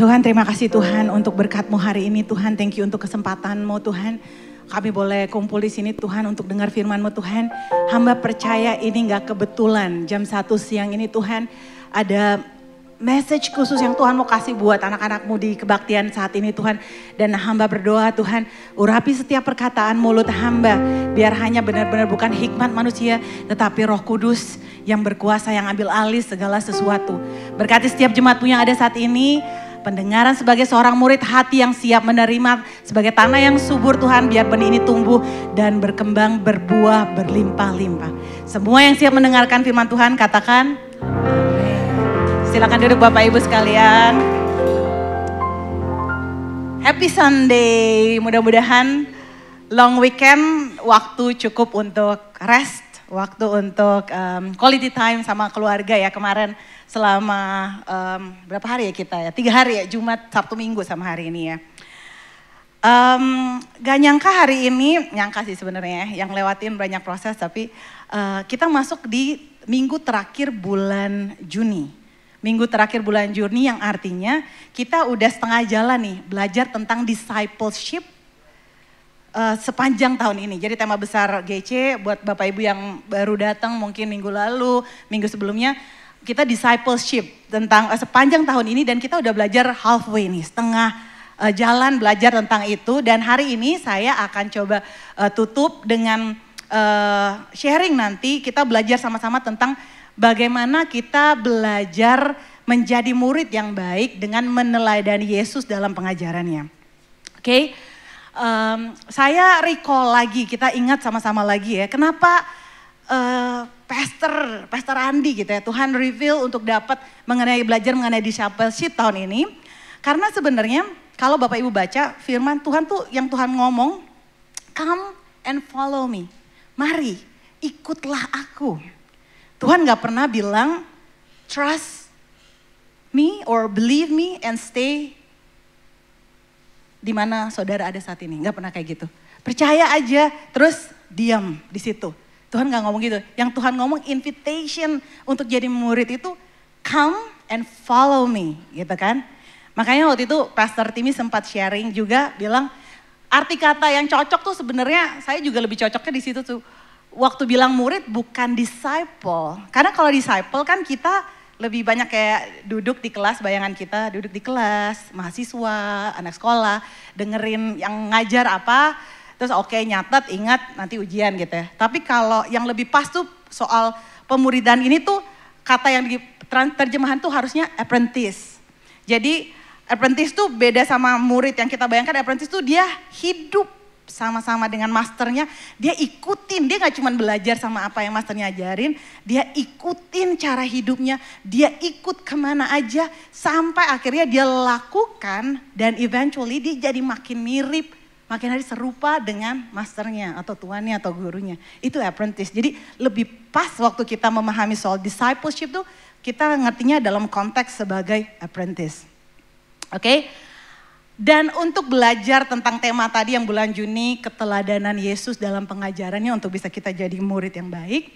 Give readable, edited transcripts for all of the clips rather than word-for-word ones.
Tuhan, terima kasih Tuhan untuk berkat-Mu hari ini Tuhan. Thank you untuk kesempatan-Mu Tuhan. Kami boleh kumpul di sini Tuhan untuk dengar firman-Mu Tuhan. Hamba percaya ini gak kebetulan jam 1 siang ini Tuhan. Ada message khusus yang Tuhan mau kasih buat anak-anak-Mu di kebaktian saat ini Tuhan. Dan hamba berdoa Tuhan, urapi setiap perkataan mulut hamba. Biar hanya benar-benar bukan hikmat manusia, tetapi Roh Kudus yang berkuasa, yang ambil alih segala sesuatu. Berkati setiap jemaat-Mu yang ada saat ini. Pendengaran sebagai seorang murid, hati yang siap menerima sebagai tanah yang subur Tuhan. Biar benih ini tumbuh dan berkembang, berbuah, berlimpah-limpah. Semua yang siap mendengarkan firman Tuhan katakan amin. Silakan duduk Bapak Ibu sekalian. Happy Sunday. Mudah-mudahan long weekend waktu cukup untuk rest. Waktu untuk quality time sama keluarga ya kemarin. Selama berapa hari ya kita ya? 3 hari ya, Jumat, Sabtu, Minggu sama hari ini ya. Gak nyangka hari ini, nyangka sih sebenarnya ya, yang lewatin banyak proses tapi kita masuk di minggu terakhir bulan Juni. Minggu terakhir bulan Juni yang artinya kita udah setengah jalan nih belajar tentang discipleship sepanjang tahun ini. Jadi tema besar GC buat Bapak Ibu yang baru datang mungkin minggu lalu, minggu sebelumnya. Kita discipleship tentang sepanjang tahun ini dan kita udah belajar halfway nih, setengah jalan belajar tentang itu. Dan hari ini saya akan coba tutup dengan sharing nanti kita belajar sama-sama tentang bagaimana kita belajar menjadi murid yang baik dengan meneladani Yesus dalam pengajarannya. Oke, saya recall lagi, kita ingat sama-sama lagi ya, kenapa Pastor Andi gitu ya, Tuhan reveal untuk dapat belajar mengenai discipleship tahun ini. Karena sebenarnya kalau Bapak Ibu baca firman Tuhan tuh yang Tuhan ngomong, come and follow me. Mari ikutlah aku. Tuhan gak pernah bilang trust me or believe me and stay di mana saudara ada saat ini. Gak pernah kayak gitu. Percaya aja terus diam di situ. Tuhan gak ngomong gitu. Yang Tuhan ngomong invitation untuk jadi murid itu come and follow me gitu kan. Makanya waktu itu Pastor Timmy sempat sharing juga bilang arti kata yang cocok tuh sebenarnya saya juga lebih cocoknya di situ tuh. Waktu bilang murid bukan disciple. Karena kalau disciple kan kita lebih banyak kayak duduk di kelas, bayangan kita duduk di kelas, mahasiswa, anak sekolah, dengerin yang ngajar apa. Terus oke, nyatet, ingat nanti ujian gitu ya. Tapi kalau yang lebih pas tuh soal pemuridan ini tuh kata yang di terjemahan tuh harusnya apprentice. Jadi apprentice tuh beda sama murid yang kita bayangkan. Apprentice tuh dia hidup sama-sama dengan masternya. Dia ikutin, dia gak cuma belajar sama apa yang masternya ajarin. Dia ikutin cara hidupnya, dia ikut kemana aja. Sampai akhirnya dia lakukan dan eventually dia jadi makin mirip. Makin hari serupa dengan masternya atau tuannya atau gurunya. Itu apprentice. Jadi lebih pas waktu kita memahami soal discipleship tuh kita ngertinya dalam konteks sebagai apprentice. Oke? Dan untuk belajar tentang tema tadi yang bulan Juni, keteladanan Yesus dalam pengajarannya untuk bisa kita jadi murid yang baik.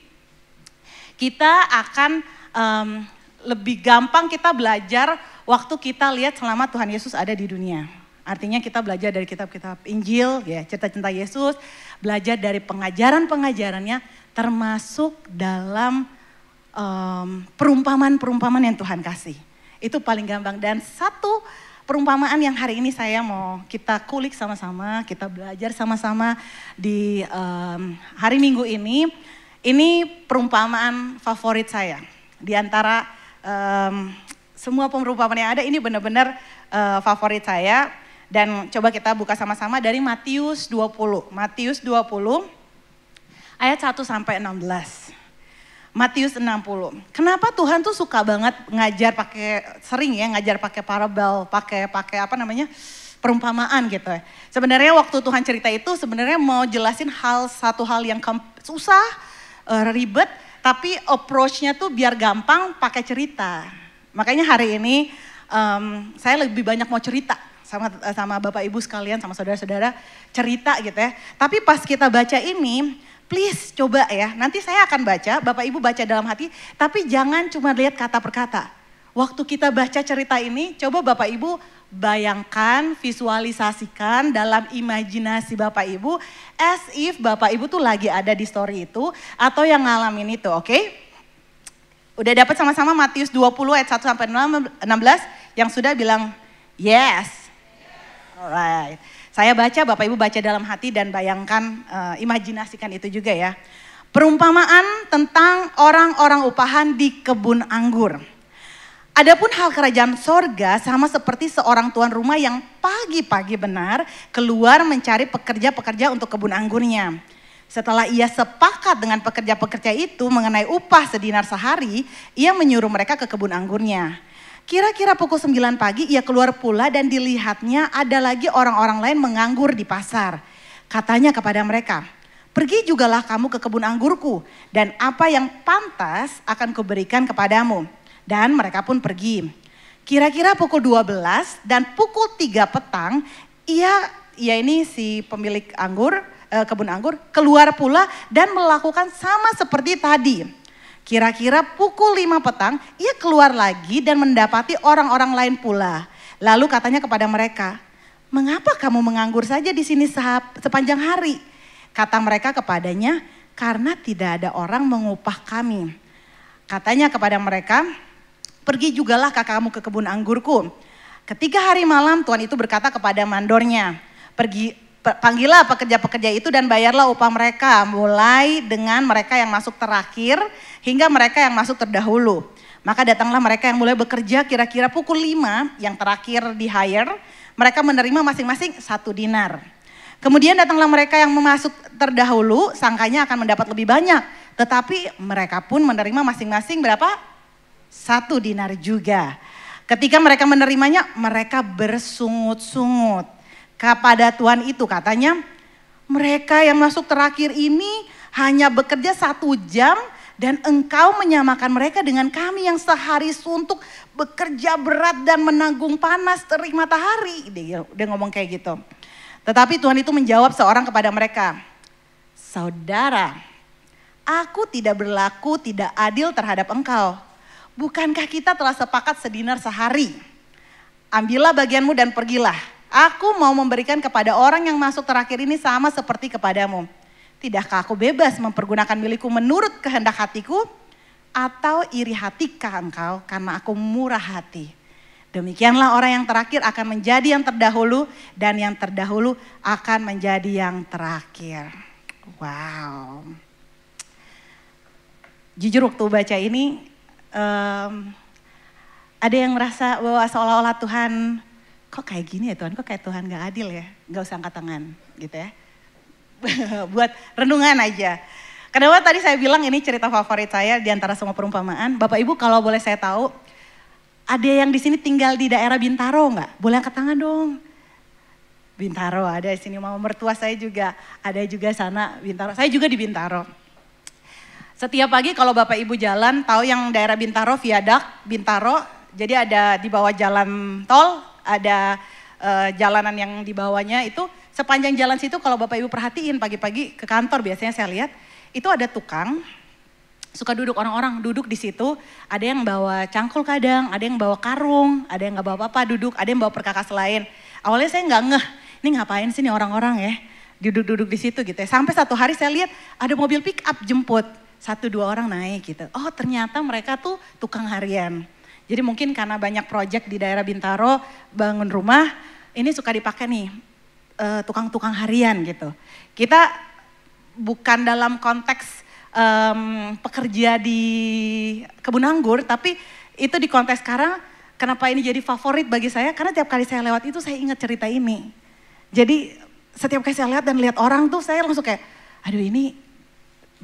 Kita akan lebih gampang kita belajar waktu kita lihat selama Tuhan Yesus ada di dunia. Artinya kita belajar dari kitab-kitab Injil, ya cerita-cerita Yesus, belajar dari pengajaran-pengajarannya, termasuk dalam perumpamaan-perumpamaan yang Tuhan kasih. Itu paling gampang. Dan satu perumpamaan yang hari ini saya mau kita kulik sama-sama, kita belajar sama-sama di hari Minggu ini perumpamaan favorit saya. Di antara semua perumpamaan yang ada, ini benar-benar favorit saya. Dan coba kita buka sama-sama dari Matius 20. Matius 20 ayat 1 sampai 16. Matius 60. Kenapa Tuhan tuh suka banget ngajar ngajar pakai parabel, pakai apa namanya? Perumpamaan gitu ya. Sebenarnya waktu Tuhan cerita itu sebenarnya mau jelasin satu hal yang susah, ribet, tapi approach-nya tuh biar gampang pakai cerita. Makanya hari ini saya lebih banyak mau cerita sama Bapak Ibu sekalian, sama saudara-saudara cerita gitu ya. Tapi pas kita baca ini, please coba ya, nanti saya akan baca, Bapak Ibu baca dalam hati, tapi jangan cuma lihat kata per kata. Waktu kita baca cerita ini, coba Bapak Ibu bayangkan, visualisasikan dalam imajinasi Bapak Ibu, as if Bapak Ibu tuh lagi ada di story itu atau yang ngalamin itu, oke? Udah dapat sama-sama Matius 20 ayat 1 sampai 16 yang sudah bilang yes. Alright. Saya baca, Bapak Ibu baca dalam hati dan bayangkan, imajinasikan itu juga ya. Perumpamaan tentang orang-orang upahan di kebun anggur. Adapun hal kerajaan sorga sama seperti seorang tuan rumah yang pagi-pagi benar keluar mencari pekerja-pekerja untuk kebun anggurnya. Setelah ia sepakat dengan pekerja-pekerja itu mengenai upah sedinar sehari, ia menyuruh mereka ke kebun anggurnya. Kira-kira pukul 9 pagi ia keluar pula dan dilihatnya ada lagi orang-orang lain menganggur di pasar. Katanya kepada mereka, pergi jugalah kamu ke kebun anggurku dan apa yang pantas akan kuberikan kepadamu. Dan mereka pun pergi. Kira-kira pukul 12 dan pukul 3 petang, ia ini si pemilik anggur, kebun anggur, keluar pula dan melakukan sama seperti tadi. Kira-kira pukul 5 petang, ia keluar lagi dan mendapati orang-orang lain pula. Lalu katanya kepada mereka, mengapa kamu menganggur saja di sini sepanjang hari? Kata mereka kepadanya, karena tidak ada orang mengupah kami. Katanya kepada mereka, pergi jugalah kamu ke kebun anggurku. Ketika hari malam Tuhan itu berkata kepada mandornya, panggillah pekerja-pekerja itu dan bayarlah upah mereka. Mulai dengan mereka yang masuk terakhir hingga mereka yang masuk terdahulu. Maka datanglah mereka yang mulai bekerja kira-kira pukul 5 yang terakhir di hire. Mereka menerima masing-masing 1 dinar. Kemudian datanglah mereka yang masuk terdahulu, sangkanya akan mendapat lebih banyak. Tetapi mereka pun menerima masing-masing berapa? 1 dinar juga. Ketika mereka menerimanya, mereka bersungut-sungut kepada Tuhan itu. Katanya, mereka yang masuk terakhir ini hanya bekerja 1 jam dan engkau menyamakan mereka dengan kami yang sehari suntuk bekerja berat dan menanggung panas terik matahari. Dia ngomong kayak gitu. Tetapi Tuhan itu menjawab seorang kepada mereka, saudara, aku tidak berlaku tidak adil terhadap engkau. Bukankah kita telah sepakat sedinar sehari? Ambillah bagianmu dan pergilah. Aku mau memberikan kepada orang yang masuk terakhir ini sama seperti kepadamu. Tidakkah aku bebas mempergunakan milikku menurut kehendak hatiku? Atau iri hatikah engkau karena aku murah hati? Demikianlah orang yang terakhir akan menjadi yang terdahulu dan yang terdahulu akan menjadi yang terakhir. Wow. Jujur waktu baca ini, ada yang merasa bahwa seolah-olah Tuhan, kok kayak gini ya Tuhan, kok kayak Tuhan gak adil ya, gak usah angkat tangan gitu ya. Buat renungan aja. Kenapa tadi saya bilang ini cerita favorit saya di antara semua perumpamaan. Bapak Ibu kalau boleh saya tahu, ada yang di sini tinggal di daerah Bintaro gak? Boleh angkat tangan dong. Bintaro ada di sini, mama mertua saya juga ada juga sana Bintaro. Saya juga di Bintaro. Setiap pagi kalau Bapak Ibu jalan, tahu yang daerah Bintaro, Viadak Bintaro, jadi ada di bawah jalan tol, ada jalanan yang di bawahnya itu, sepanjang jalan situ kalau Bapak Ibu perhatiin pagi-pagi ke kantor biasanya saya lihat, itu ada tukang, suka duduk orang-orang, duduk di situ, ada yang bawa cangkul kadang, ada yang bawa karung, ada yang gak bawa apa-apa duduk, ada yang bawa perkakas lain. Awalnya saya gak ngeh, ini ngapain sih nih orang-orang ya, duduk-duduk di situ gitu ya. Sampai satu hari saya lihat ada mobil pick up jemput. 1-2 orang naik gitu. Oh ternyata mereka tuh tukang harian. Jadi mungkin karena banyak proyek di daerah Bintaro bangun rumah, ini suka dipakai nih tukang-tukang harian gitu. Kita bukan dalam konteks pekerja di kebun anggur, tapi itu di konteks sekarang kenapa ini jadi favorit bagi saya, karena tiap kali saya lewat itu saya ingat cerita ini. Jadi setiap kali saya lihat dan lihat orang tuh saya langsung kayak, aduh ini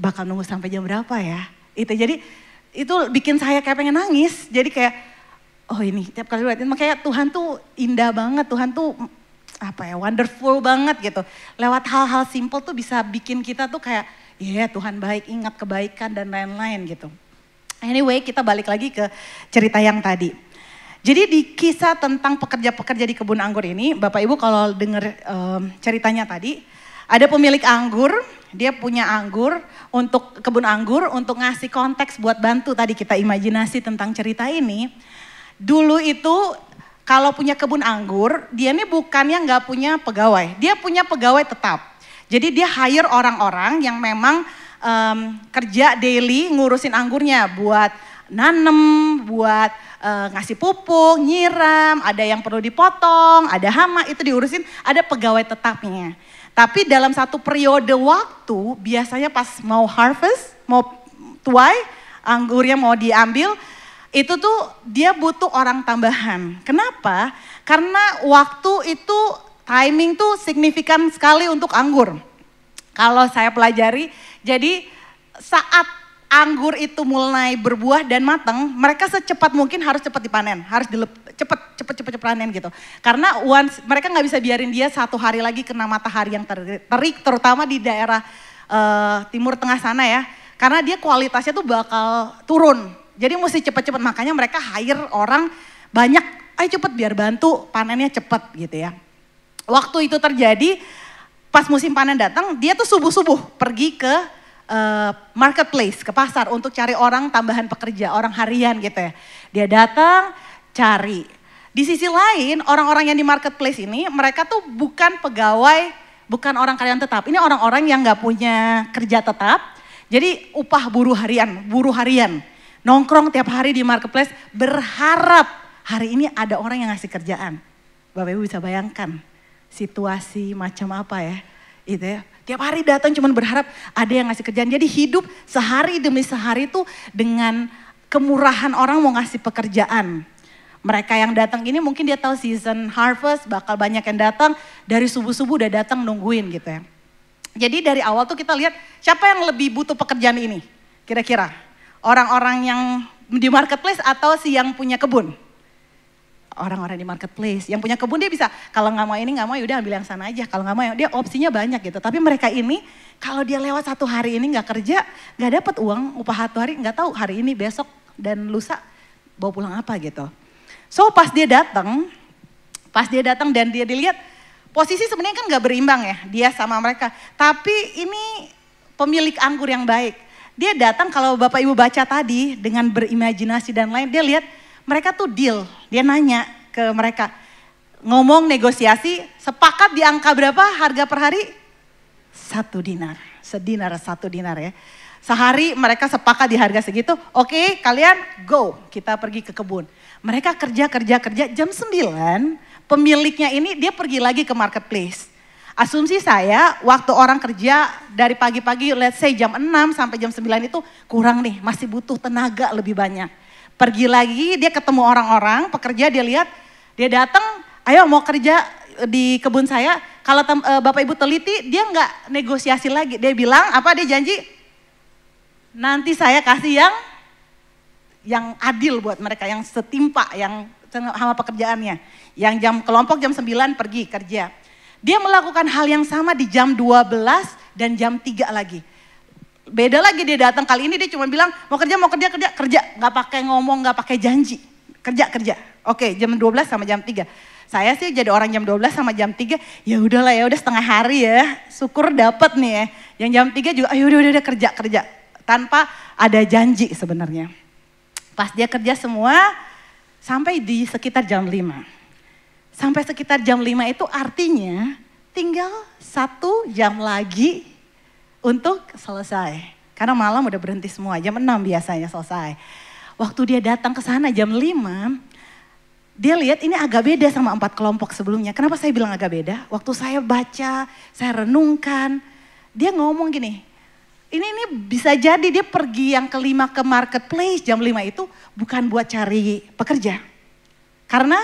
bakal nunggu sampai jam berapa ya? Itu jadi itu bikin saya kayak pengen nangis. Jadi kayak oh ini tiap kali lihat makanya Tuhan tuh indah banget, Tuhan tuh apa ya wonderful banget gitu. Lewat hal-hal simple tuh bisa bikin kita tuh kayak iya Tuhan baik, ingat kebaikan dan lain-lain gitu. Anyway kita balik lagi ke cerita yang tadi. Jadi di kisah tentang pekerja-pekerja di kebun anggur ini, Bapak Ibu kalau dengar ceritanya tadi, ada pemilik anggur, dia punya anggur untuk kebun anggur untuk ngasih konteks buat bantu tadi kita imajinasi tentang cerita ini. Dulu itu kalau punya kebun anggur, dia ini bukannya nggak punya pegawai, dia punya pegawai tetap. Jadi dia hire orang-orang yang memang kerja daily ngurusin anggurnya buat nanem, buat ngasih pupuk, nyiram, ada yang perlu dipotong, ada hama itu diurusin, ada pegawai tetapnya. Tapi dalam satu periode waktu, biasanya pas mau harvest, mau tuai, anggurnya mau diambil, itu tuh dia butuh orang tambahan. Kenapa? Karena waktu itu timing tuh signifikan sekali untuk anggur. Kalau saya pelajari, jadi saat anggur itu mulai berbuah dan matang, mereka secepat mungkin harus cepat dipanen, harus cepet panen gitu. Karena mereka nggak bisa biarin dia 1 hari lagi kena matahari yang terik, terutama di daerah timur tengah sana ya. Karena dia kualitasnya tuh bakal turun. Jadi mesti cepet-cepet, makanya mereka hire orang banyak, ayo cepet biar bantu panennya cepet gitu ya. Waktu itu terjadi, pas musim panen datang, dia tuh subuh-subuh pergi ke marketplace, ke pasar untuk cari orang tambahan pekerja, orang harian gitu ya. Dia datang, cari. Di sisi lain, orang-orang yang di marketplace ini, mereka tuh bukan pegawai, bukan orang karyawan tetap. Ini orang-orang yang gak punya kerja tetap, jadi upah buruh harian. Nongkrong tiap hari di marketplace, berharap hari ini ada orang yang ngasih kerjaan. Bapak Ibu bisa bayangkan situasi macam apa ya, itu ya. Tiap hari datang cuman berharap ada yang ngasih kerjaan. Jadi hidup sehari demi sehari itu dengan kemurahan orang mau ngasih pekerjaan. Mereka yang datang ini mungkin dia tahu season harvest bakal banyak yang datang. Dari subuh-subuh udah datang nungguin gitu ya. Jadi dari awal tuh kita lihat siapa yang lebih butuh pekerjaan ini kira-kira. Orang-orang yang di marketplace atau si yang punya kebun? Orang-orang di marketplace. Yang punya kebun dia bisa, kalau nggak mau ini nggak mau yaudah ambil yang sana aja. Kalau nggak mau dia opsinya banyak gitu. Tapi mereka ini kalau dia lewat 1 hari ini nggak kerja, nggak dapat uang upah 1 hari, nggak tahu hari ini besok dan lusa bawa pulang apa gitu. So pas dia datang dan dia dilihat posisi sebenarnya kan nggak berimbang ya dia sama mereka. Tapi ini pemilik anggur yang baik. Dia datang kalau Bapak Ibu baca tadi dengan berimajinasi dan lain, dia lihat mereka tuh deal. Dia nanya ke mereka, ngomong negosiasi, sepakat di angka berapa harga per hari? 1 dinar, sedinar 1 dinar ya. Sehari mereka sepakat di harga segitu, oke, kalian go, kita pergi ke kebun. Mereka kerja, jam 9 pemiliknya ini dia pergi lagi ke marketplace. Asumsi saya waktu orang kerja dari pagi-pagi let's say jam 6 sampai jam 9 itu kurang nih, masih butuh tenaga lebih banyak. Pergi lagi dia ketemu orang-orang pekerja, dia lihat, dia datang, ayo mau kerja di kebun saya. Kalau Bapak Ibu teliti dia nggak negosiasi lagi, dia bilang apa, dia janji nanti saya kasih yang adil buat mereka, yang setimpa, yang sama pekerjaannya. Yang kelompok jam 9 pergi kerja. Dia melakukan hal yang sama di jam 12 dan jam 3 lagi. Beda lagi dia datang, kali ini dia cuma bilang mau kerja, nggak pakai ngomong, nggak pakai janji. Kerja. Oke, jam 12 sama jam 3. Saya sih jadi orang jam 12 sama jam 3, ya udahlah ya udah setengah hari ya. Syukur dapat nih ya. Yang jam 3 juga ayo udah kerja. Tanpa ada janji sebenarnya. Pas dia kerja semua sampai di sekitar jam 5. Sampai sekitar jam 5 itu artinya tinggal 1 jam lagi untuk selesai. Karena malam udah berhenti semua, jam 6 biasanya selesai. Waktu dia datang ke sana jam 5, dia lihat ini agak beda sama 4 kelompok sebelumnya. Kenapa saya bilang agak beda? Waktu saya baca, saya renungkan, dia ngomong gini, ini bisa jadi dia pergi yang kelima ke marketplace jam 5 itu bukan buat cari pekerja. Karena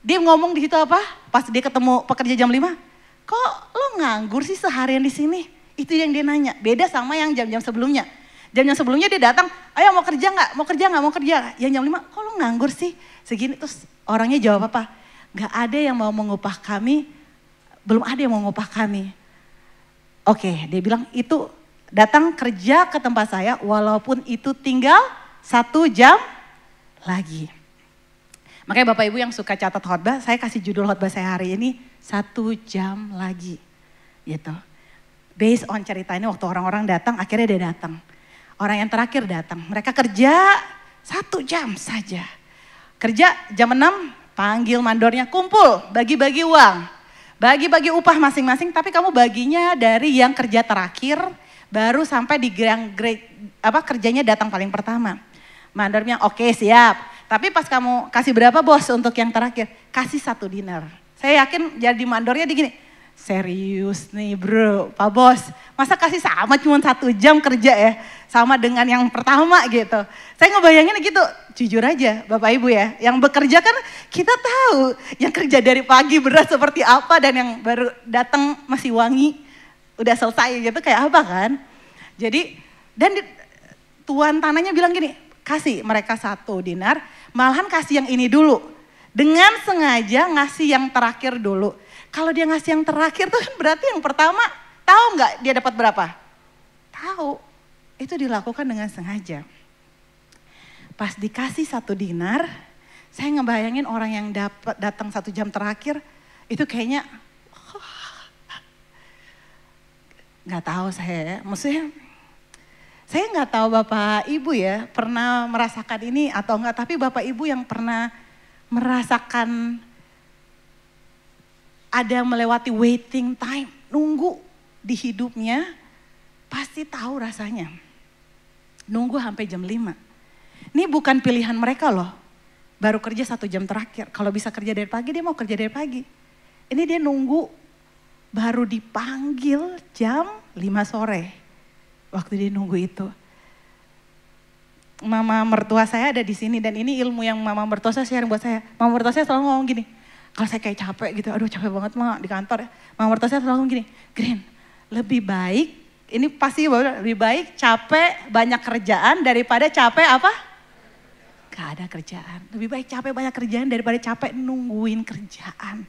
dia ngomong di situ apa? Pas dia ketemu pekerja jam 5, kok lo nganggur sih seharian di sini? Itu yang dia nanya. Beda sama yang jam-jam sebelumnya. Jam-jam sebelumnya dia datang, ayo mau kerja nggak? Mau kerja. Yang jam 5, kok lo nganggur sih? Segini terus orangnya jawab apa? Nggak ada yang mau mengupah kami, belum ada yang mau mengupah kami. Oke, dia bilang itu datang kerja ke tempat saya walaupun itu tinggal 1 jam lagi. Makanya Bapak Ibu yang suka catat khotbah, saya kasih judul khotbah saya hari ini 1 jam lagi. Gitu. Based on cerita ini waktu orang-orang datang, akhirnya dia datang. Orang yang terakhir datang, mereka kerja 1 jam saja. Kerja jam 6, panggil mandornya, kumpul, bagi-bagi uang. Bagi-bagi upah masing-masing, tapi kamu baginya dari yang kerja terakhir, baru sampai di kerjanya datang paling pertama. Mandornya oke, siap. Tapi pas kamu kasih berapa bos untuk yang terakhir? Kasih 1 dinar. Saya yakin jadi mandornya di gini, serius nih bro, Pak Bos, masa kasih sama cuma 1 jam kerja ya, sama dengan yang pertama gitu. Saya ngebayangin gitu, jujur aja Bapak Ibu ya, yang bekerja kan kita tahu, yang kerja dari pagi berat seperti apa dan yang baru datang masih wangi, udah selesai gitu kayak apa kan. Jadi, dan tuan tanahnya bilang gini, kasih mereka 1 dinar, malahan kasih yang ini dulu. Dengan sengaja ngasih yang terakhir dulu. Kalau dia ngasih yang terakhir tuh kan berarti yang pertama, tahu nggak dia dapat berapa? Tahu, itu dilakukan dengan sengaja. Pas dikasih 1 dinar, saya ngebayangin orang yang datang 1 jam terakhir, itu kayaknya, nggak tahu saya, maksudnya saya nggak tahu Bapak Ibu ya pernah merasakan ini atau enggak, tapi Bapak Ibu yang pernah merasakan ada melewati waiting time, nunggu di hidupnya, pasti tahu rasanya. Nunggu sampai jam 5. Ini bukan pilihan mereka loh, baru kerja 1 jam terakhir. Kalau bisa kerja dari pagi, dia mau kerja dari pagi. Ini dia nunggu, baru dipanggil jam 5 sore. Waktu dia nunggu itu. Mama mertua saya ada di sini dan ini ilmu yang mama mertua saya share buat saya. Mama mertua saya selalu ngomong gini, kalau saya kayak capek gitu, aduh capek banget mah di kantor ya. Mama mertua saya selalu ngomong gini, Green, lebih baik, ini pasti lebih baik capek banyak kerjaan daripada capek apa? Gak ada kerjaan. Lebih baik capek banyak kerjaan daripada capek nungguin kerjaan.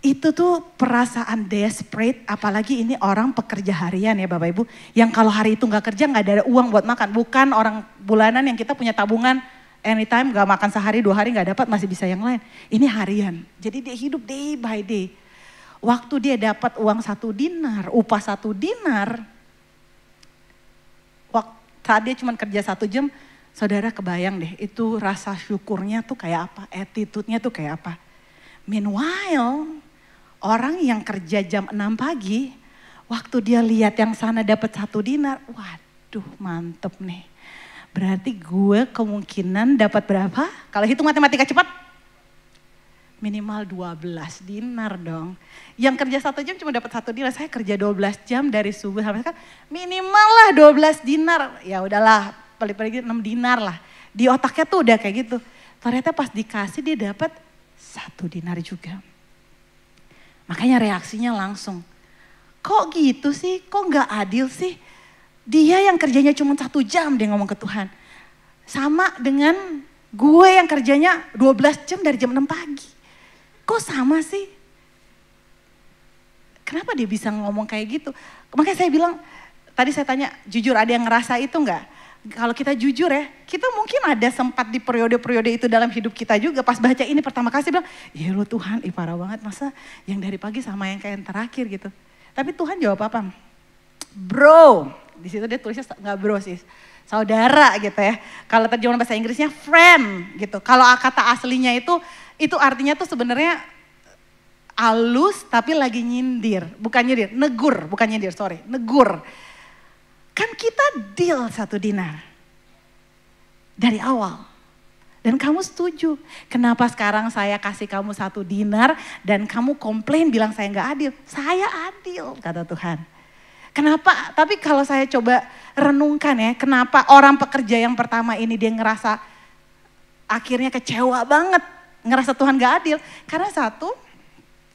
Itu tuh perasaan desperate, apalagi ini orang pekerja harian ya Bapak Ibu. Yang kalau hari itu gak kerja gak ada uang buat makan. Bukan orang bulanan yang kita punya tabungan anytime gak makan sehari 2 hari gak dapat masih bisa yang lain. Ini harian, jadi dia hidup day by day. Waktu dia dapat uang 1 dinar, upah 1 dinar. Saat dia cuma kerja 1 jam, saudara kebayang deh itu rasa syukurnya tuh kayak apa, attitude-nya tuh kayak apa. Meanwhile, orang yang kerja jam 6 pagi, waktu dia lihat yang sana dapat 1 dinar, waduh mantep nih. Berarti gue kemungkinan dapat berapa? Kalau hitung matematika cepat, minimal 12 dinar dong. Yang kerja 1 jam cuma dapat 1 dinar, saya kerja 12 jam dari subuh sampai sekarang, minimal lah 12 dinar. Ya udahlah, paling-paling 6 dinar lah. Di otaknya tuh udah kayak gitu. Ternyata pas dikasih dia dapat 1 dinar juga. Makanya reaksinya langsung, kok gitu sih, kok gak adil sih. Dia yang kerjanya cuma 1 jam dia ngomong ke Tuhan. Sama dengan gue yang kerjanya 12 jam dari jam 6 pagi. Kok sama sih? Kenapa dia bisa ngomong kayak gitu? Makanya saya bilang, tadi saya tanya jujur ada yang ngerasa itu enggak? Kalau kita jujur ya, kita mungkin ada sempat di periode-periode itu dalam hidup kita juga. Pas baca ini pertama kali bilang, ya lo Tuhan, parah banget masa yang dari pagi sama yang kayak yang terakhir gitu. Tapi Tuhan jawab apa? Bro, di situ dia tulisnya nggak bro sih, saudara gitu ya. Kalau terjemahan bahasa Inggrisnya friend gitu. Kalau kata aslinya itu artinya tuh sebenarnya halus tapi lagi nyindir, bukan nyindir, negur, bukan nyindir, sorry, negur. Kan kita deal 1 dinar dari awal. Dan kamu setuju. Kenapa sekarang saya kasih kamu 1 dinar dan kamu komplain bilang saya gak adil. Saya adil kata Tuhan. Kenapa? Tapi kalau saya coba renungkan ya. Kenapa orang pekerja yang pertama ini dia ngerasa akhirnya kecewa banget. Ngerasa Tuhan gak adil. Karena satu,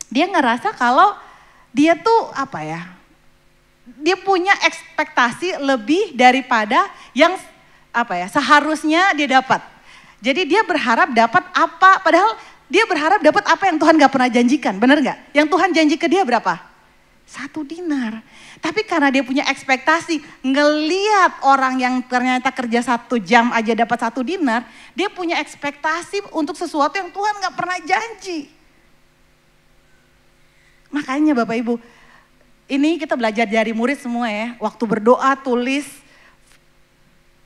dia ngerasa kalau dia tuh apa ya. Dia punya ekspektasi lebih daripada yang apa ya seharusnya dia dapat. Jadi dia berharap dapat apa, padahal dia berharap dapat apa yang Tuhan gak pernah janjikan, benar gak? Yang Tuhan janji ke dia berapa? 1 dinar. Tapi karena dia punya ekspektasi, ngeliat orang yang ternyata kerja 1 jam aja dapat 1 dinar, dia punya ekspektasi untuk sesuatu yang Tuhan gak pernah janji. Makanya Bapak Ibu, ini kita belajar dari murid semua ya. Waktu berdoa tulis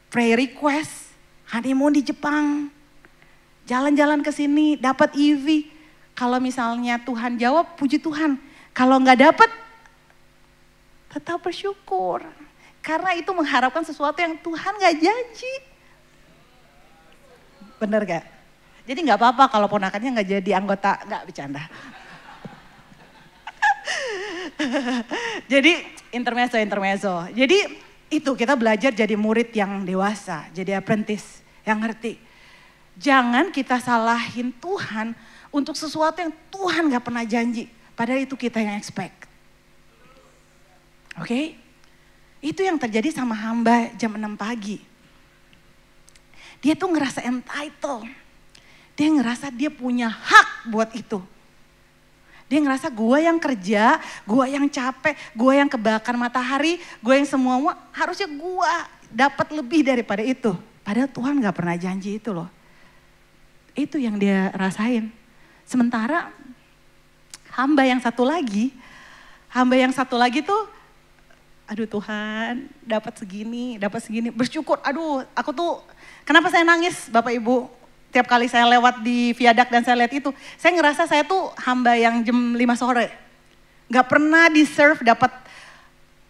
prayer request, honeymoon di Jepang. Jalan-jalan ke sini, dapat EV. Kalau misalnya Tuhan jawab, puji Tuhan. Kalau nggak dapat, tetap bersyukur. Karena itu mengharapkan sesuatu yang Tuhan nggak janji. Bener gak? Jadi nggak apa-apa kalau ponakannya nggak jadi anggota, nggak bercanda. Jadi intermezzo. Jadi itu kita belajar jadi murid yang dewasa, jadi apprentice yang ngerti. Jangan kita salahin Tuhan untuk sesuatu yang Tuhan gak pernah janji. Padahal itu kita yang expect. Oke? Itu yang terjadi sama hamba jam 6 pagi. Dia tuh ngerasa entitled. Dia ngerasa dia punya hak buat itu. Dia ngerasa gue yang kerja, gue yang capek, gue yang kebakar matahari, gue yang semua, harusnya gue dapat lebih daripada itu. Padahal Tuhan gak pernah janji itu loh. Itu yang dia rasain. Sementara hamba yang satu lagi tuh, aduh Tuhan dapat segini, bersyukur. Aduh aku tuh, kenapa saya nangis Bapak Ibu? Tiap kali saya lewat di viadak dan saya lihat itu, saya ngerasa saya tuh hamba yang jam 5 sore. Gak pernah deserve dapat,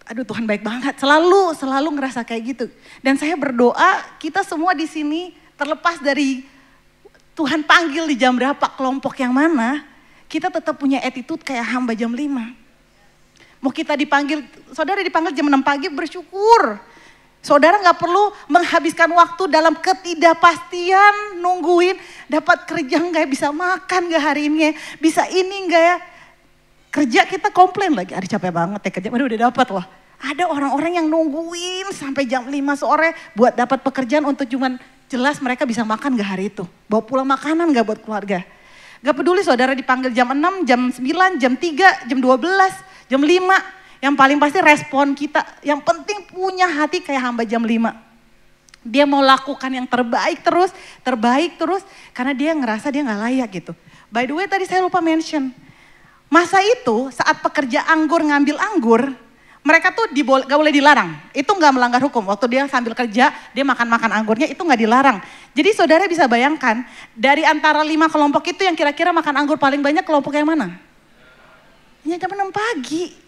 aduh Tuhan baik banget. Selalu ngerasa kayak gitu. Dan saya berdoa kita semua di sini terlepas dari Tuhan panggil di jam berapa, kelompok yang mana, kita tetap punya attitude kayak hamba jam 5. Mau kita dipanggil, saudara dipanggil jam 6 pagi bersyukur. Saudara gak perlu menghabiskan waktu dalam ketidakpastian, nungguin dapat kerja gak ya, bisa makan gak hari ini ya, bisa ini gak ya. Kerja kita komplain lagi, aduh capek banget ya kerja, udah dapat loh. Ada orang-orang yang nungguin sampai jam 5 sore buat dapat pekerjaan untuk cuman jelas mereka bisa makan gak hari itu. Bawa pulang makanan gak buat keluarga. Gak peduli saudara dipanggil jam 6, jam 9, jam 3, jam 12, jam 5. Yang paling pasti respon kita, yang penting punya hati kayak hamba jam 5. Dia mau lakukan yang terbaik terus. Karena dia ngerasa dia gak layak gitu. By the way tadi saya lupa mention. Masa itu saat pekerja anggur ngambil anggur, mereka tuh gak boleh dilarang. Itu gak melanggar hukum. Waktu dia sambil kerja, dia makan anggurnya itu gak dilarang. Jadi saudara bisa bayangkan, dari antara 5 kelompok itu yang kira-kira makan anggur paling banyak kelompok yang mana? Ya jam 6 pagi.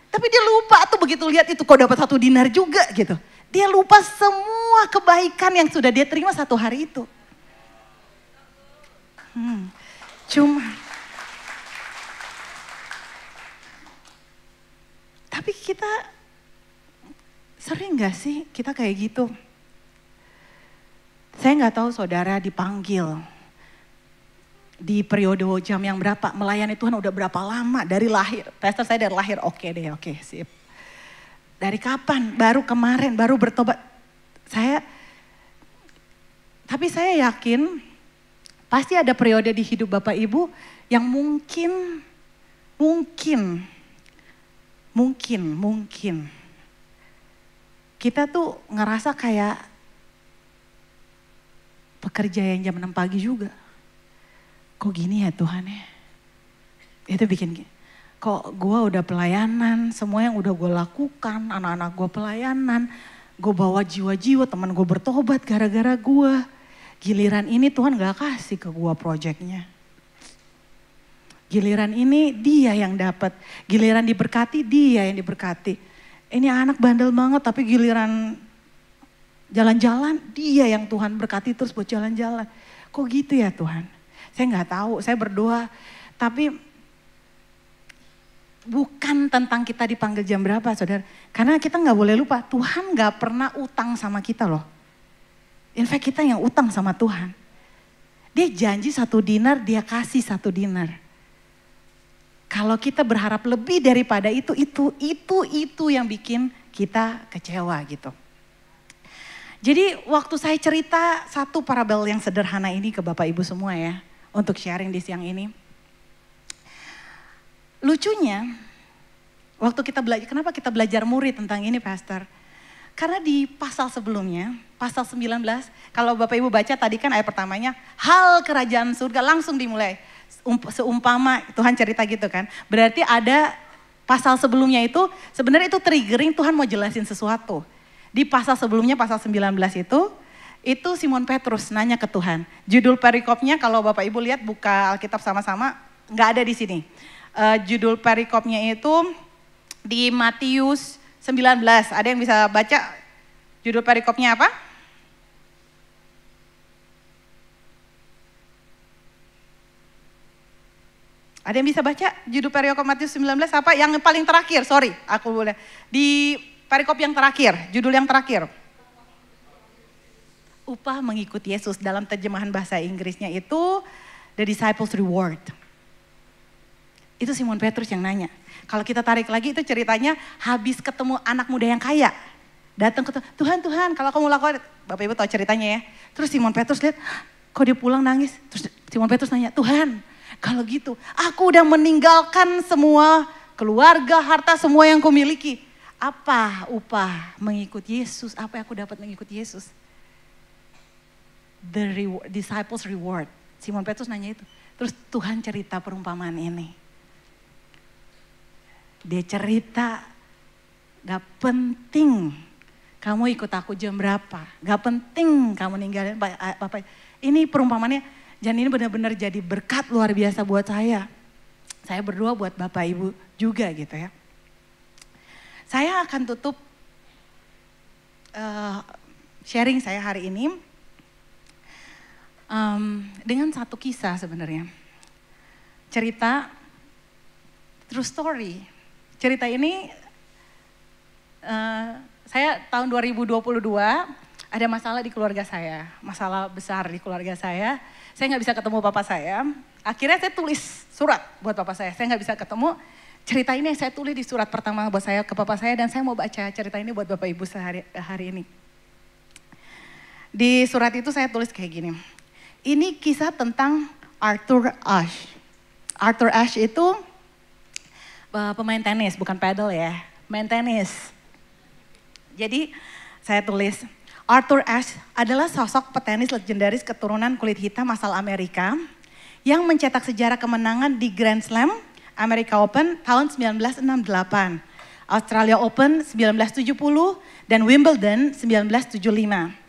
Tapi dia lupa tuh begitu lihat itu kok dapat 1 dinar juga gitu. Dia lupa semua kebaikan yang sudah dia terima satu hari itu. Tapi kita sering gak sih kita kayak gitu? Saya gak tahu saudara dipanggil di periode jam yang berapa, melayani Tuhan udah berapa lama dari lahir. Pastor saya dari lahir, oke sip. Dari kapan? Baru kemarin, baru bertobat. Tapi saya yakin pasti ada periode di hidup Bapak Ibu yang mungkin kita tuh ngerasa kayak pekerja yang jam 6 pagi juga. Kok gini ya Tuhan ya? Itu bikin gini. Kok gue udah pelayanan, semua yang udah gue lakukan, anak-anak gue pelayanan, gue bawa jiwa-jiwa, teman gue bertobat gara-gara gue. Giliran ini Tuhan gak kasih ke gue proyeknya. Giliran ini dia yang dapat, giliran diberkati dia yang diberkati. Ini anak bandel banget tapi giliran jalan-jalan dia yang Tuhan berkati terus buat jalan-jalan. Kok gitu ya Tuhan? Saya nggak tahu, saya berdoa, tapi bukan tentang kita dipanggil jam berapa saudara. Karena kita nggak boleh lupa, Tuhan nggak pernah utang sama kita loh. In fact kita yang utang sama Tuhan. Dia janji 1 dinar, dia kasih 1 dinar. Kalau kita berharap lebih daripada itu yang bikin kita kecewa gitu. Jadi waktu saya cerita satu parabel yang sederhana ini ke Bapak Ibu semua ya. Untuk sharing di siang ini. Lucunya, waktu kita belajar, kenapa kita belajar murid tentang ini Pastor? Karena di pasal sebelumnya, pasal 19, kalau Bapak Ibu baca tadi kan ayat pertamanya, hal kerajaan surga langsung dimulai. Seumpama Tuhan cerita gitu kan. Berarti ada pasal sebelumnya itu, sebenarnya itu triggering Tuhan mau jelasin sesuatu. Di pasal sebelumnya, pasal 19 Itu Simon Petrus nanya ke Tuhan. Judul perikopnya kalau Bapak Ibu lihat buka Alkitab sama-sama, nggak ada di sini. Judul perikopnya itu di Matius 19. Ada yang bisa baca judul perikopnya apa? Ada yang bisa baca judul perikop Matius 19 apa? Yang paling terakhir, sorry, aku boleh. Di perikop yang terakhir, judul yang terakhir. Upah mengikut Yesus, dalam terjemahan bahasa Inggrisnya itu The Disciples Reward. Itu Simon Petrus yang nanya. Kalau kita tarik lagi itu ceritanya habis ketemu anak muda yang kaya. Datang ke Tuhan, Tuhan kalau kamu lakukan, Bapak Ibu tahu ceritanya ya. Terus Simon Petrus lihat, kok dia pulang nangis. Terus Simon Petrus nanya, Tuhan kalau gitu aku udah meninggalkan semua keluarga, harta, semua yang kumiliki. Apa upah mengikut Yesus? Apa yang aku dapat mengikut Yesus? Disciples reward. Simon Petrus nanya itu. Terus Tuhan cerita perumpamaan ini. Dia cerita, gak penting kamu ikut aku jam berapa. Gak penting kamu ninggalin Bapak. Ini perumpamaannya, dan ini benar-benar jadi berkat luar biasa buat saya. Saya berdoa buat Bapak Ibu juga gitu ya. Saya akan tutup sharing saya hari ini. Dengan satu kisah sebenarnya. Cerita true story. Cerita ini saya tahun 2022 ada masalah di keluarga saya. Masalah besar di keluarga saya. Saya gak bisa ketemu papa saya. Akhirnya saya tulis surat buat papa saya. Saya gak bisa ketemu. Cerita ini yang saya tulis di surat pertama buat saya ke papa saya. Dan saya mau baca cerita ini buat Bapak Ibu hari ini. Di surat itu saya tulis kayak gini. Ini kisah tentang Arthur Ashe. Arthur Ashe itu pemain tenis, bukan paddle ya, main tenis. Jadi saya tulis, Arthur Ashe adalah sosok petenis legendaris keturunan kulit hitam asal Amerika yang mencetak sejarah kemenangan di Grand Slam, America Open tahun 1968, Australia Open 1970, dan Wimbledon 1975.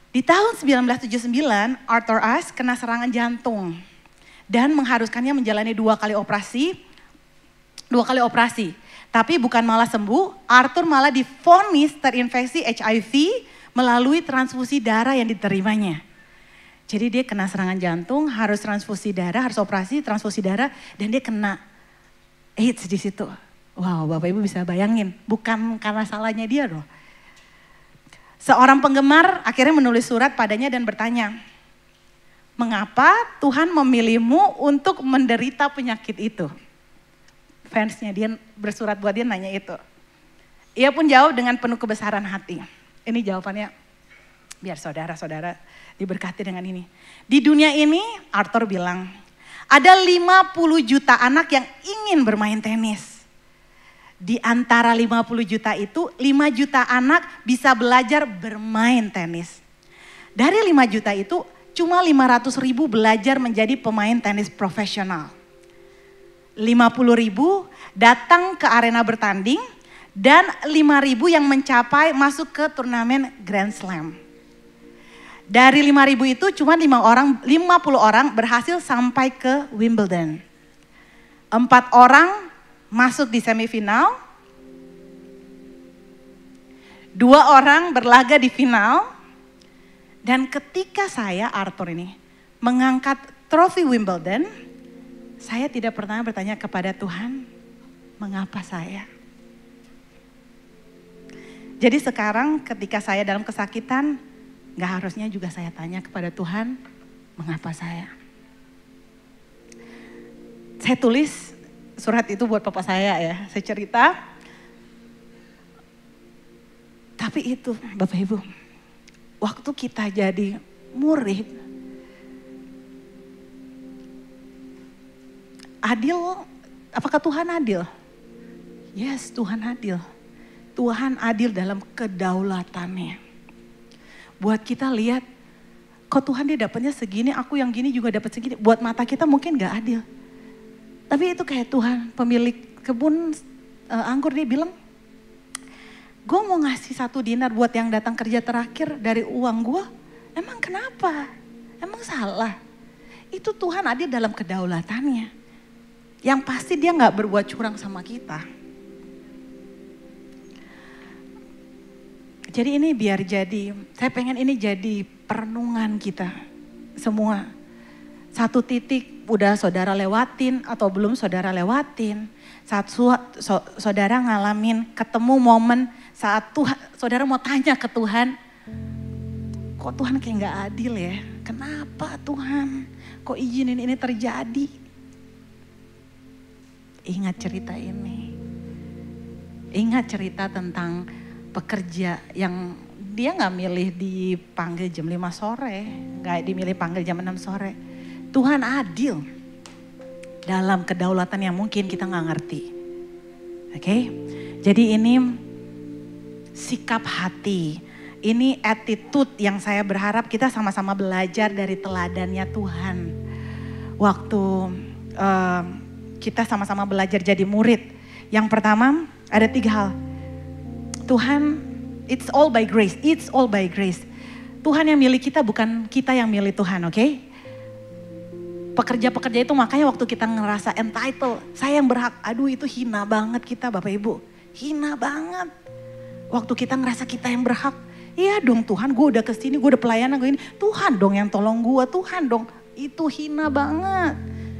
Di tahun 1979, Arthur Ashe kena serangan jantung dan mengharuskannya menjalani 2 kali operasi. Tapi bukan malah sembuh, Arthur malah divonis terinfeksi HIV melalui transfusi darah yang diterimanya. Jadi dia kena serangan jantung, harus transfusi darah, harus operasi transfusi darah, dan dia kena AIDS di situ. Wow, Bapak Ibu bisa bayangin, bukan karena salahnya dia loh. Seorang penggemar akhirnya menulis surat padanya dan bertanya, mengapa Tuhan memilihmu untuk menderita penyakit itu? Fansnya dia bersurat buat dia nanya itu. Ia pun jawab dengan penuh kebesaran hati. Ini jawabannya, biar saudara-saudara diberkati dengan ini. Di dunia ini, Arthur bilang, ada 50 juta anak yang ingin bermain tenis. Di antara 50 juta itu, 5 juta anak bisa belajar bermain tenis. Dari 5 juta itu, cuma 500 ribu belajar menjadi pemain tenis profesional. 50 ribu datang ke arena bertanding, dan 5 ribu yang mencapai masuk ke turnamen Grand Slam. Dari 5 ribu itu cuma 50 orang berhasil sampai ke Wimbledon. 4 orang masuk di semifinal, 2 orang berlaga di final, dan ketika saya, Arthur ini, mengangkat trofi Wimbledon, saya tidak pernah bertanya kepada Tuhan, mengapa saya? Jadi sekarang ketika saya dalam kesakitan, gak harusnya juga saya tanya kepada Tuhan, mengapa saya? Saya tulis surat itu buat papa saya ya, saya cerita. Tapi itu Bapak Ibu, waktu kita jadi murid, adil, apakah Tuhan adil? Yes, Tuhan adil. Tuhan adil dalam kedaulatannya. Buat kita lihat, kok Tuhan dia dapatnya segini, aku yang gini juga dapat segini. Buat mata kita mungkin gak adil. Tapi itu kayak Tuhan, pemilik kebun anggur, dia bilang, gue mau ngasih 1 dinar buat yang datang kerja terakhir dari uang gue. Emang kenapa? Emang salah? Itu Tuhan ada dalam kedaulatannya. Yang pasti dia gak berbuat curang sama kita. Jadi ini biar jadi, saya pengen ini jadi perenungan kita semua. 1 titik udah saudara lewatin atau belum saudara lewatin. Saat saudara ngalamin ketemu momen saat saudara mau tanya ke Tuhan. Kok Tuhan kayak gak adil ya? Kenapa Tuhan? Kok izinin ini terjadi? Ingat cerita ini. Ingat cerita tentang pekerja yang dia gak milih dipanggil jam 5 sore. Gak dimilih panggil jam 6 sore. Tuhan adil. Dalam kedaulatan yang mungkin kita gak ngerti. Oke? Jadi ini sikap hati. Ini attitude yang saya berharap kita sama-sama belajar dari teladannya Tuhan. Waktu kita sama-sama belajar jadi murid. Yang pertama ada 3 hal. Tuhan, it's all by grace. It's all by grace. Tuhan yang milih kita, bukan kita yang milih Tuhan, oke? Pekerja-pekerja itu makanya waktu kita ngerasa entitled, saya yang berhak, aduh itu hina banget kita Bapak Ibu. Hina banget. Waktu kita ngerasa kita yang berhak, iya dong Tuhan gue udah kesini, gue udah pelayanan gue ini. Tuhan dong yang tolong gue, Tuhan dong. Itu hina banget.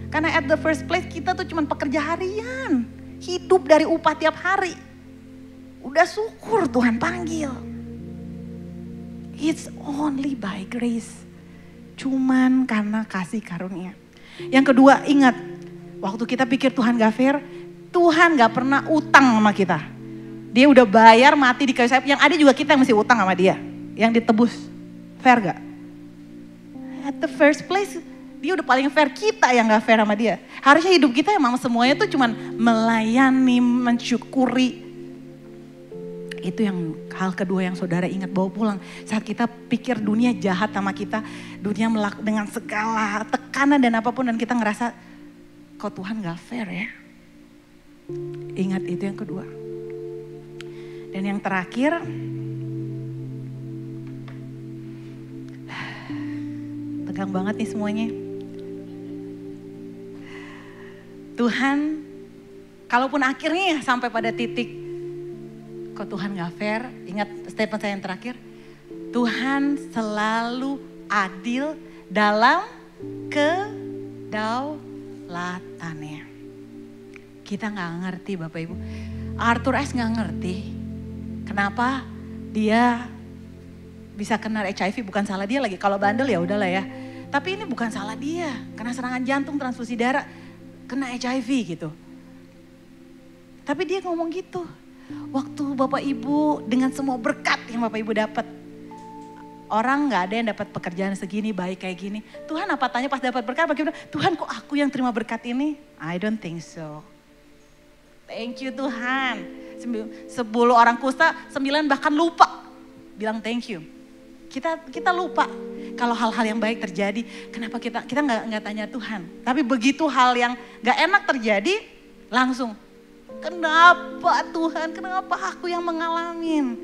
Karena at the first place kita tuh cuma pekerja harian. Hidup dari upah tiap hari. Udah syukur Tuhan panggil. It's only by grace. Cuman karena kasih karunia. Yang kedua ingat. Waktu kita pikir Tuhan gak fair. Tuhan gak pernah utang sama kita. Dia udah bayar mati di kayu salib. Yang ada juga kita yang mesti utang sama dia. Yang ditebus. Fair gak? At the first place. Dia udah paling fair, kita yang gak fair sama dia. Harusnya hidup kita emang semuanya tuh cuman melayani, mensyukuri. Itu yang hal kedua yang saudara ingat bawa pulang. Saat kita pikir dunia jahat sama kita, dunia dengan segala tekanan dan apapun. Dan kita ngerasa, kok Tuhan gak fair ya. Ingat itu yang kedua. Dan yang terakhir, tegang banget nih semuanya. Tuhan, kalaupun akhirnya sampai pada titik, kok Tuhan gak fair, ingat statement saya yang terakhir, Tuhan selalu adil dalam kedaulatannya. Kita gak ngerti Bapak Ibu, Arthur S gak ngerti kenapa dia bisa kena HIV, bukan salah dia lagi, kalau bandel ya udahlah ya. Tapi ini bukan salah dia, kena serangan jantung, transfusi darah, kena HIV gitu. Tapi dia ngomong gitu. Waktu Bapak Ibu dengan semua berkat yang Bapak Ibu dapat. Orang gak ada yang dapat pekerjaan segini, baik kayak gini. Tuhan apa tanya pas dapat berkat, bagaimana? Tuhan kok aku yang terima berkat ini? I don't think so. Thank you Tuhan. 10 orang kusta, 9 bahkan lupa bilang thank you. Kita lupa kalau hal-hal yang baik terjadi, kenapa kita nggak tanya Tuhan. Tapi begitu hal yang nggak enak terjadi, langsung kenapa Tuhan, kenapa aku yang mengalamin.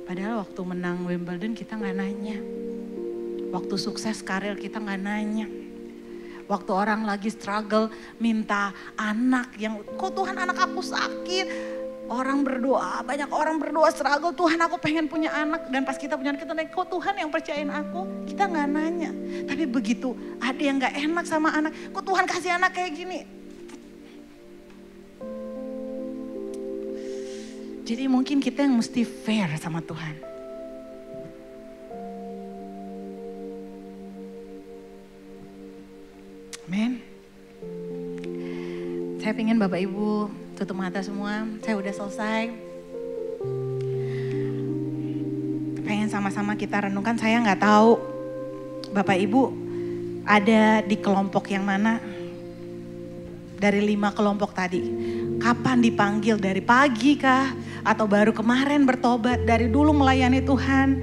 Padahal waktu menang Wimbledon kita nggak nanya, waktu sukses karir kita nggak nanya, waktu orang lagi struggle minta anak yang, kok Tuhan anak aku sakit. Orang berdoa, banyak orang berdoa struggle, Tuhan aku pengen punya anak. Dan pas kita punya anak, kita nanya, kok Tuhan yang percayain aku? Kita gak nanya. Tapi begitu ada yang gak enak sama anak, kok Tuhan kasih anak kayak gini? Jadi mungkin kita yang mesti fair sama Tuhan. Amen. Saya pengen Bapak Ibu tutup mata semua, saya udah selesai. Pengen sama-sama kita renungkan, saya gak tahu Bapak Ibu ada di kelompok yang mana. Dari 5 kelompok tadi. Kapan dipanggil, dari pagi kah? Atau baru kemarin bertobat, dari dulu melayani Tuhan.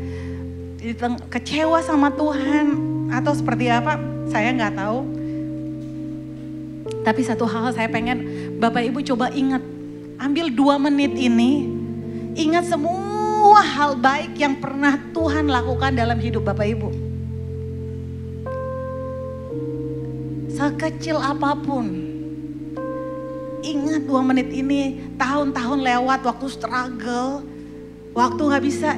Kecewa sama Tuhan, atau seperti apa, saya gak tahu. Tapi satu hal saya pengen Bapak Ibu coba ingat, ambil 2 menit ini, Ingat semua hal baik yang pernah Tuhan lakukan dalam hidup Bapak Ibu. Sekecil apapun. Ingat 2 menit ini, tahun-tahun lewat, waktu struggle, waktu gak bisa.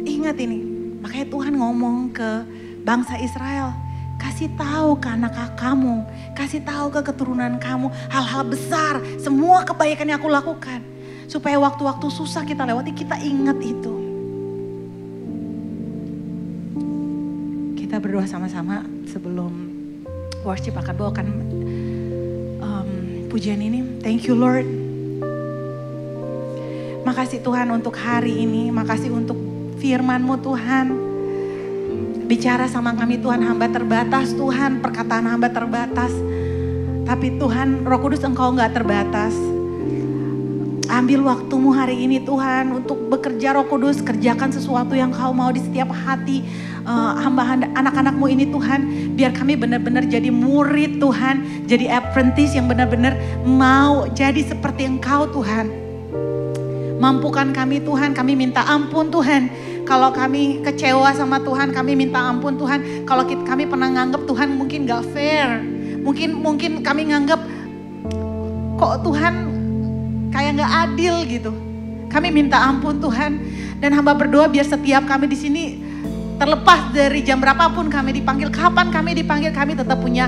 Ingat ini, makanya Tuhan ngomong ke bangsa Israel. Kasih tahu ke anak kamu, kasih tahu ke keturunan kamu hal-hal besar, semua kebaikan yang aku lakukan. Supaya waktu-waktu susah kita lewati, kita ingat itu. Kita berdoa sama-sama sebelum worship akan bawakan pujian ini. Thank you Lord. Makasih Tuhan untuk hari ini, makasih untuk firman-Mu Tuhan. Bicara sama kami Tuhan, hamba terbatas Tuhan, perkataan hamba terbatas. Tapi Tuhan, Roh Kudus Engkau gak terbatas. Ambil waktumu hari ini Tuhan untuk bekerja Roh Kudus, kerjakan sesuatu yang Kau mau di setiap hati hamba anak-anakmu ini Tuhan. Biar kami benar-benar jadi murid Tuhan, jadi apprentice yang benar-benar mau jadi seperti Engkau Tuhan. Mampukan kami Tuhan, kami minta ampun Tuhan. Kalau kami kecewa sama Tuhan, kami minta ampun Tuhan. Kalau kami pernah nganggap Tuhan mungkin gak fair. Mungkin kami nganggap kok Tuhan kayak gak adil gitu. Kami minta ampun Tuhan. Dan hamba berdoa biar setiap kami di sini terlepas dari jam berapapun kami dipanggil, kapan kami dipanggil, kami tetap punya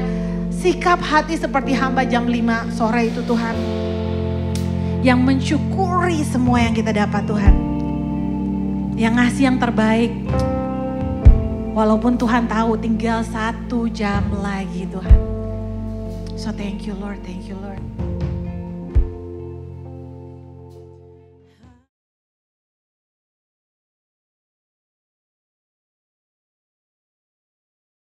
sikap hati seperti hamba jam 5 sore itu Tuhan. Yang mensyukuri semua yang kita dapat Tuhan. Yang ngasih yang terbaik. Walaupun Tuhan tahu tinggal 1 jam lagi Tuhan. So thank you Lord, thank you Lord.